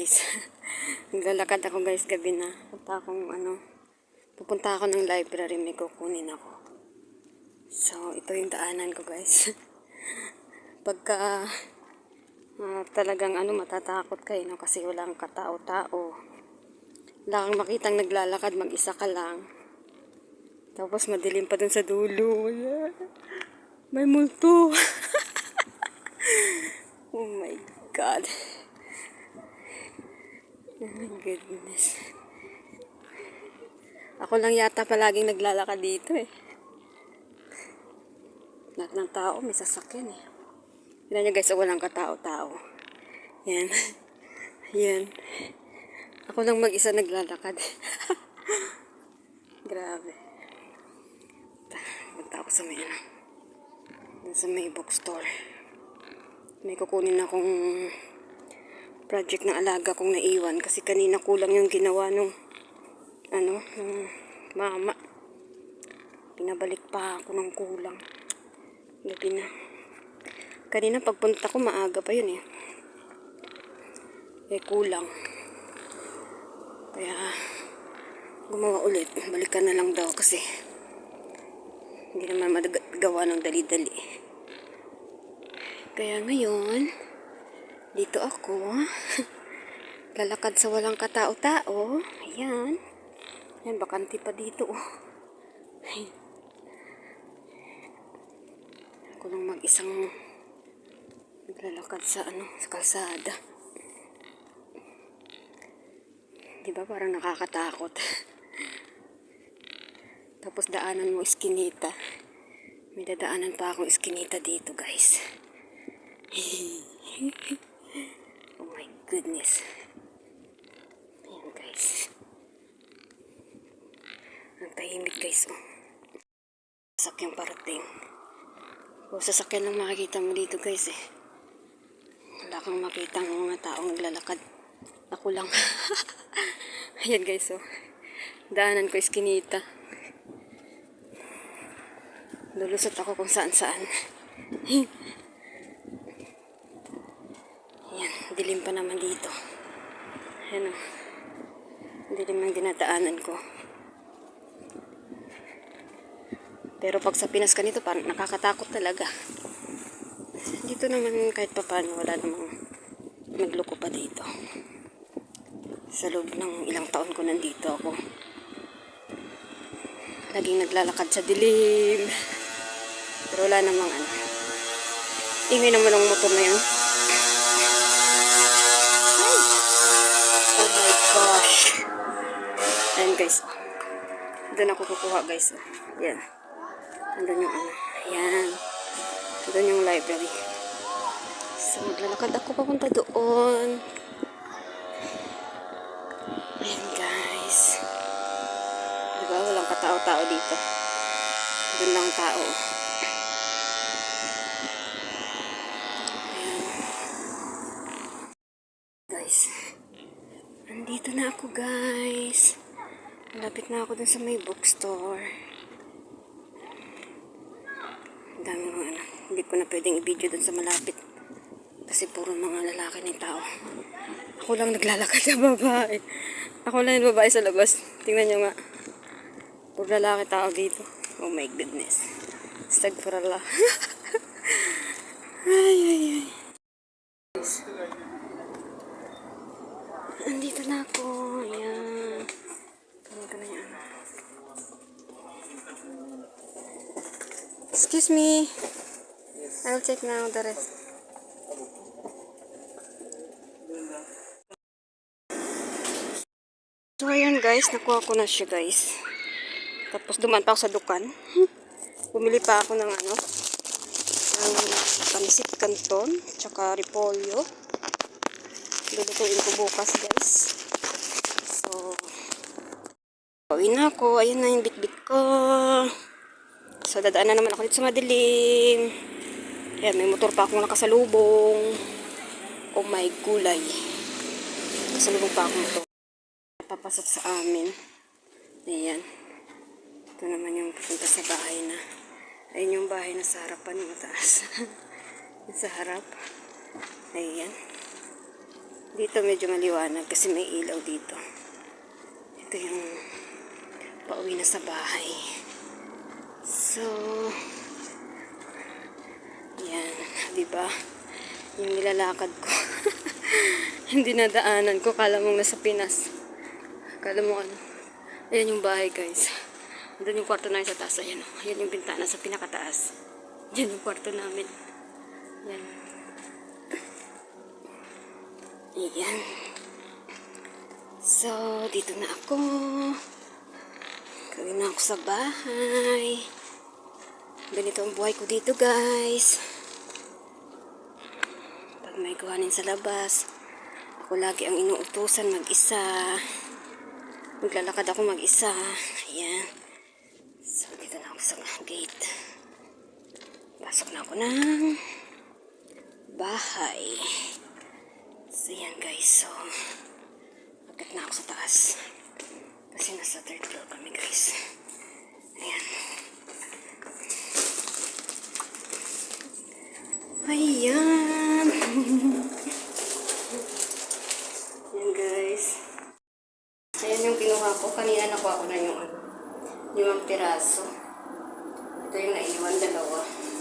guys. Naglalakad ako guys gabi na. Pupunta ako ng library, may kukunin ako. So, ito yung daanan ko guys. Pagka talagang matatakot kayo, no? Kasi walang katao-tao. Wala kang makitang naglalakad, mag-isa ka lang. Tapos madilim pa dun sa dulo. May multo. Oh my God. Oh my goodness. Ako lang yata palaging naglalakad dito eh. Lahat ng tao may sasakyan eh. Tignan nyo guys, walang katao-tao. Yan. Yan. Ako lang mag-isa naglalakad. Grabe. Punta ako sa may bookstore. May kukunin akong project ng alaga kong naiwan kasi kanina kulang yung ginawa nung mama. Pinabalik pa ako ng kulang. Gabi na. Kanina pagpunta ko maaga pa yun eh. Kulang. Kaya gumawa ulit. Balikan na lang daw kasi hindi naman magawa ng dali-dali. Kaya ngayon dito ako lalakad sa walang katao-tao. Ayan. Ayan, bakante pa dito. Ako lang mag-isang naglalakad sa kalsada. Diba parang nakakatakot. Tapos daanan mo iskinita. May dadaanan pa akong iskinita dito guys. Oh my goodness. Ayan guys. Ang tahimik guys oh. Sasakyang parating. O sasakyan lang makikita mo dito guys eh. Wala kang makita ng mga taong naglalakad. Ako lang. Ayan guys oh. Daanan ko iskinita. Lulusot ako kung saan-saan. Ayan, dilim pa naman dito. Ayan o. Dilim ng dinadaanan ko. Pero pag sa Pinas ka nito, parang nakakatakot talaga. Dito naman kahit pa paano, wala namang nagloko pa dito. Sa loob ng ilang taon ko nandito ako. Laging naglalakad sa dilim. Pero wala namang ingay naman ang motor na yun. Oh my gosh. Ayan guys. Doon ako kukuha guys. Ayan. Andun yung Ayan. Andun yung library. So maglalakad ako papunta doon. Ayan guys. Diba walang katao-tao dito. Doon lang tao. Nandito na ako guys. Malapit na ako dun sa may bookstore. Ang dami mga hindi ko na pwedeng i-video dun sa malapit. Kasi puro mga lalaki ng tao. Ako lang naglalakad sa babae. Ako lang yung babae sa labas. Tingnan nyo nga. Puro lalaki tao dito. Oh my goodness. Astagfirullah. Ay. Andito na ako. Ayan. Ito na yan. Excuse me. I'll check now the rest. So ayan guys, nakuha ko na siya guys. Tapos dumaan pa ako sa dukan. Bumili pa ako ng pansit canton, tsaka repolyo. Lulutuin ko bukas guys. So pauwi na ako. Ayun na yung bitbit ko. So dadaan na naman ako dito sa madilim. Ayan, may motor pa akong nakasalubong. Oh my gulay. Nakasalubong pa akong motor. Papasok sa amin. Ayan. Ito naman yung pupunta sa bahay na. Ayun yung bahay na sa harapan, mataas. Sa harap. Ayan. Dito medyo maliwanag kasi may ilaw dito. Ito yung pauwi na sa bahay. So, yan, di ba? Yung nilalakad ko. Hindi nadaanan ko. Kala mong nasa Pinas. Kala mo ano. Ayan yung bahay, guys. Doon yung kwarto namin sa taas. Ayan, oh. Ayan yung bintana sa pinakataas. Yan yung kwarto namin. Yan. Ayan. So, dito na ako. Gawin na ako sa bahay. Ganito ang buhay ko dito, guys. Pag may kuhanin sa labas, ako lagi ang inuutusan mag-isa. Maglalakad ako mag-isa. Ayan. So, dito na ako sa gate. Pasok na ako ng bahay. So, yan guys. So, agad na ako sa taas. Kasi nasa third floor kami, guys. Ayan. Ayan. Ayan, guys. Ayan yung kinuha ko. Kanina nakuha ko na yung 5 piraso. Ito yung naiwan, 2.